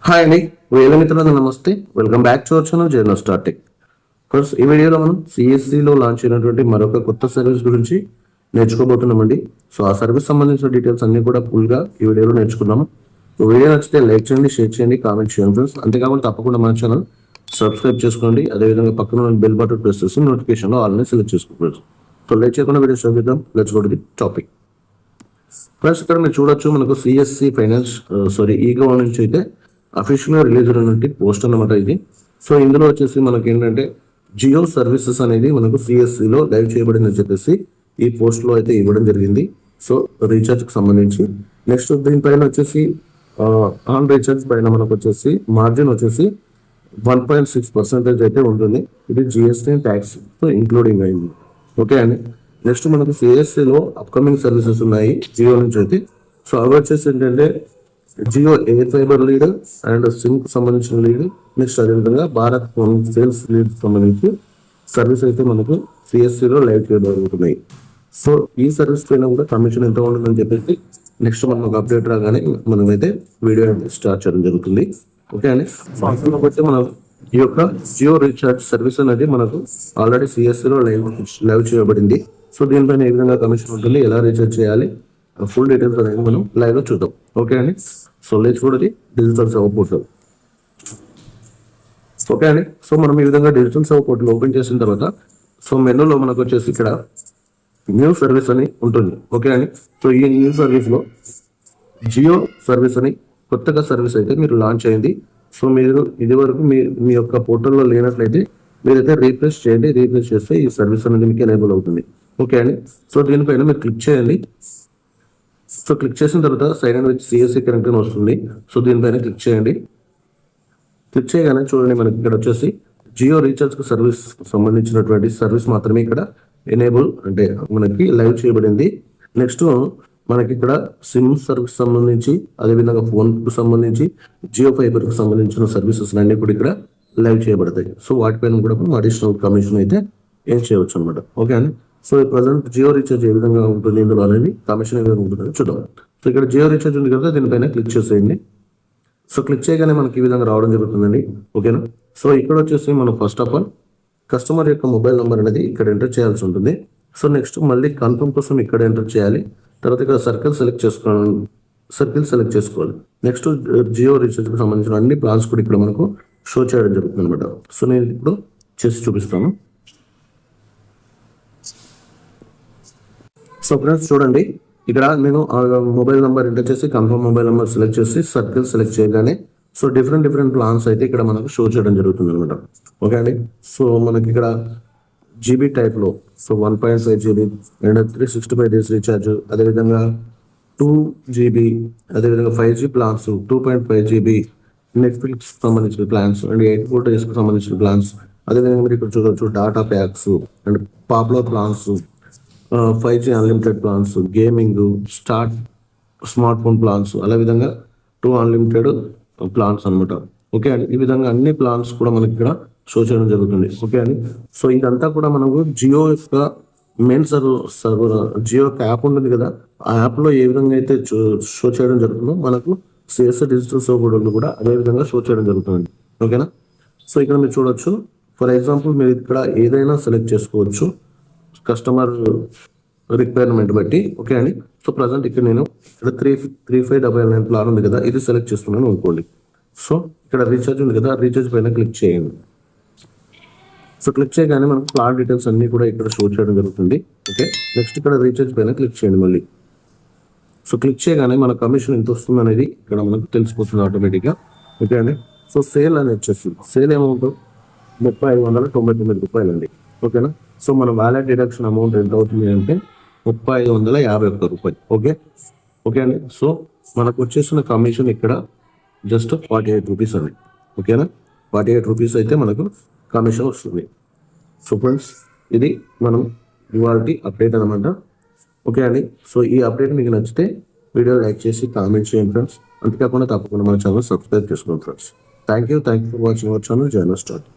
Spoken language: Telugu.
హాయ్ అండి, వేల మిత్రులందరూ నమస్తే. Welcome back to our channel journal starting. First ఈ వీడియోలో మనం సిఎస్సిలో లాంచ్ అయినటువంటి మరొక కొత్త సర్వీస్ గురించి నేర్చుకోబోతున్నామండి. సో ఆ సర్వీస్ సంబంధించిన డీటెయిల్స్ అన్ని కూడా ఫుల్గా ఈ వీడియోలో నేర్చుకుందాము. వీడియో నచ్చితే లైక్ చేయండి, షేర్ చేయండి, కామెంట్ చేయండి ఫ్రెండ్స్. అంతేకాకుండా తప్పకుండా మన ఛానల్ సబ్స్క్రైబ్ చేసుకోండి. అదేవిధంగా పక్కన బెల్ బటన్ ప్రెస్ చేసి నోటిఫికేషన్లో ఆల్ని సెలెక్ట్ చేసుకోండి. సో లేట్ చేయకుండా వీడియో స్టార్ట్ చేద్దాం. Let's go to the topic. Friends, ఇక్కడ మీరు చూడొచ్చు, మనకు సిఎస్సి ఫైనాన్స్ ఈగో నుంచి అయితే అఫీషియల్గా రిలీజ్ అయినటువంటి పోస్ట్ అన్నమాట ఇది. సో ఇందులో వచ్చేసి మనకి ఏంటంటే జియో సర్వీసెస్ అనేది మనకు సిఎస్సిలో లైవ్ చేయబడిందని చెప్పేసి ఈ పోస్ట్లో అయితే ఇవ్వడం జరిగింది. సో రీఛార్జ్కి సంబంధించి నెక్స్ట్ దీనిపైన వచ్చేసి ఆన్ రీఛార్జ్ పైన మనకు వచ్చేసి మార్జిన్ వచ్చేసి 1.6% అయితే ఉంటుంది. ఇది జిఎస్టీ ట్యాక్స్ ఇంక్లూడింగ్ అయింది. ఓకే అండి. నెక్స్ట్ మనకు సిఎస్సిలో అప్కమింగ్ సర్వీసెస్ ఉన్నాయి జియో నుంచి అయితే. సో అవి వచ్చేసి ఏంటంటే Jio air fibre lead and sync సంబంధించిన లీడ్, నెక్స్ట్ అదేవిధంగా భారత్ ఫోన్ సేల్స్ లీడ్ సంబంధించి సర్వీస్ అయితే మనకు సిఎస్సిలో లైవ్ చేయబడుతున్నాయి. సో ఈ సర్వీస్ పైన కూడా కమిషన్ ఎంత ఉంటుందని చెప్పేసి నెక్స్ట్ మనం ఒక అప్డేట్ రాగానే మనమైతే వీడియో స్టార్ట్ చేయడం జరుగుతుంది. ఓకే అండి. బట్టి మనం ఈ యొక్క జియో రీఛార్జ్ సర్వీస్ అనేది మనకు ఆల్రెడీ సిఎస్సిలో లైవ్ చేయబడింది. సో దీనిపైన ఏ విధంగా కమిషన్ ఉంటుంది, ఎలా రీఛార్జ్ చేయాలి, ఫుల్ డీటెయిల్స్ అనేది మనం లైవ్ లో చూద్దాం. ఓకే అండి. So let's go to the digital సేవ పోర్టల్. ఓకే అండి. సో మనం ఈ విధంగా డిజిటల్ సేవ పోర్టల్ ఓపెన్ చేసిన తర్వాత సో మెనూలో మనకు వచ్చేసి ఇక్కడ న్యూ సర్వీస్ అని ఉంటుంది. ఓకే అండి. సో ఈ న్యూ సర్వీస్ లో జియో సర్వీస్ అని కొత్తగా సర్వీస్ అయితే మీరు లాంచ్ అయింది. సో మీరు ఇది వరకు మీ యొక్క పోర్టల్లో లేనట్లయితే మీరైతే రీఫ్రెష్ చేయండి. రీఫ్రెష్ చేస్తే ఈ సర్వీస్ అనేది మీకు ఎనేబుల్ అవుతుంది. ఓకే అండి. సో దీనిపైన మీరు క్లిక్ చేయండి. సో క్లిక్ చేసిన తర్వాత sign in with CSC connect అని వస్తుంది. సో దీనిపైన క్లిక్ చేయండి. క్లిక్ చేయగానే చూడండి, మనకి ఇక్కడ వచ్చేసి జియో రీఛార్జ్ సర్వీస్ సంబంధించినటువంటి సర్వీస్ మాత్రమే ఇక్కడ ఎనేబుల్ అంటే మనకి లైవ్ చేయబడింది. నెక్స్ట్ మనకి ఇక్కడ సిమ్ సర్వీస్ సంబంధించి, అదేవిధంగా ఫోన్ కు సంబంధించి, జియో ఫైబర్ కు సంబంధించిన సర్వీసెస్ అన్ని కూడా ఇక్కడ లైవ్ చేయబడతాయి. సో వాటిపైన కూడా మనం అడిషనల్ కమిషన్ అయితే ఏం చేయవచ్చు అనమాట. ఓకే అండి. సో ప్రజెంట్ జియో రీఛార్జ్ ఏ విధంగా ఉంటుంది ఇందులో అనేది, కమిషన్ ఏ విధంగా ఉంటుందని చూద్దాం. సో ఇక్కడ జియో రీఛార్జ్ ఉంది కదా, దీనిపైన క్లిక్ చేసేయండి. సో క్లిక్ చేయగానే మనకి ఈ విధంగా రావడం జరుగుతుందండి. ఓకేనా. సో ఇక్కడ వచ్చేసి మనం ఫస్ట్ ఆఫ్ ఆల్ కస్టమర్ యొక్క మొబైల్ నెంబర్ అనేది ఇక్కడ ఎంటర్ చేయాల్సి ఉంటుంది. సో నెక్స్ట్ మళ్ళీ కన్ఫర్మ్ కోసం ఇక్కడ ఎంటర్ చేయాలి. తర్వాత ఇక్కడ సర్కిల్ సెలెక్ట్ చేసుకోవాలి. నెక్స్ట్ జియో రీఛార్జ్కి సంబంధించిన అన్ని ప్లాన్స్ కూడా ఇక్కడ మనకు షో చేయడం జరుగుతుంది అనమాట. సో నేను ఇప్పుడు చేసి చూపిస్తాను. సో ఫ్రెండ్స్ చూడండి, ఇక్కడ నేను మొబైల్ నెంబర్ ఎంటర్ చేసి కన్ఫర్మ్ మొబైల్ నెంబర్ సెలెక్ట్ చేసి సర్కిల్ సెలెక్ట్ చేయగానే సో డిఫరెంట్ ప్లాన్స్ అయితే ఇక్కడ మనకు షో చేయడం జరుగుతుంది అనమాట. ఓకే అండి. సో మనకి ఇక్కడ జీబీ టైప్లో so 1.5 GB and 365 days recharge, అదేవిధంగా 2 GB, అదేవిధంగా 5G ప్లాన్స్, 2.5 GB నెట్ఫ్లిక్స్ సంబంధించిన ప్లాన్స్ అండ్ 84 days సంబంధించిన ప్లాన్స్, అదేవిధంగా మీరు ఇక్కడ చూడవచ్చు data packs and popular plans, 5G unlimited plans, gaming, smart phone plans, అదే విధంగా 2 అన్లిమిటెడ్ ప్లాన్స్ అనమాట. ఓకే అండి. ఈ విధంగా అన్ని ప్లాన్స్ కూడా మనకి ఇక్కడ షో చేయడం జరుగుతుంది. ఓకే అండి. సో ఇదంతా కూడా మనకు జియో యొక్క మెయిన్ సర్వర్ జియో యొక్క యాప్ ఉంటుంది కదా, ఆ యాప్లో ఏ విధంగా అయితే షో చేయడం జరుగుతుందో మనకు సిఎస్సి డిజిటల్ సోర్టల్ కూడా అదే విధంగా షో చేయడం జరుగుతుంది. ఓకేనా. సో ఇక్కడ మీరు చూడొచ్చు, ఫర్ ఎగ్జాంపుల్ మీరు ఇక్కడ ఏదైనా సెలెక్ట్ చేసుకోవచ్చు కస్టమర్ రిక్వైర్మెంట్ బట్టి. ఓకే అండి. సో ప్రజెంట్ ఇక్కడ నేను ఇక్కడ 3599 ప్లాన్ ఉంది కదా, ఇది సెలెక్ట్ చేస్తున్నాను అనుకోండి. సో ఇక్కడ రీఛార్జ్ ఉంది కదా, రీఛార్జ్ పైన క్లిక్ చేయండి. సో క్లిక్ చేయగానే మనకు ప్లాన్ డీటెయిల్స్ అన్ని కూడా ఇక్కడ షో చేయడం జరుగుతుంది. ఓకే. నెక్స్ట్ ఇక్కడ రీఛార్జ్ పైన క్లిక్ చేయండి మళ్ళీ. సో క్లిక్ చేయగానే మన కమిషన్ ఎంత వస్తుంది అనేది ఇక్కడ మనకు తెలిసిపోతుంది ఆటోమేటిక్గా. ఓకే అండి. సో సేల్ అని వచ్చేసి సేల్ అమౌంట్ 3599 రూపాయలు అండి. ఓకేనా. సో మన వ్యాలెట్ డిడక్షన్ అమౌంట్ ఎంత అవుతుంది అంటే 3551 రూపాయలు. ఓకే. ఓకే అండి. సో మనకు వచ్చేసిన కమిషన్ ఇక్కడ జస్ట్ 48 రూపీస్ అండి. ఓకేనా. 48 రూపీస్ అయితే మనకు కమిషన్ వస్తుంది. సో ఫ్రెండ్స్, ఇది మనం ఇవాళ అప్డేట్ అనమాట. ఓకే అండి. సో ఈ అప్డేట్ మీకు నచ్చితే వీడియో లైక్ చేసి కామెంట్ చేయండి ఫ్రెండ్స్. అంతేకాకుండా తప్పకుండా మన ఛానల్ సబ్స్క్రైబ్ చేసుకోండి friends. Thank you for watching our channel journal start.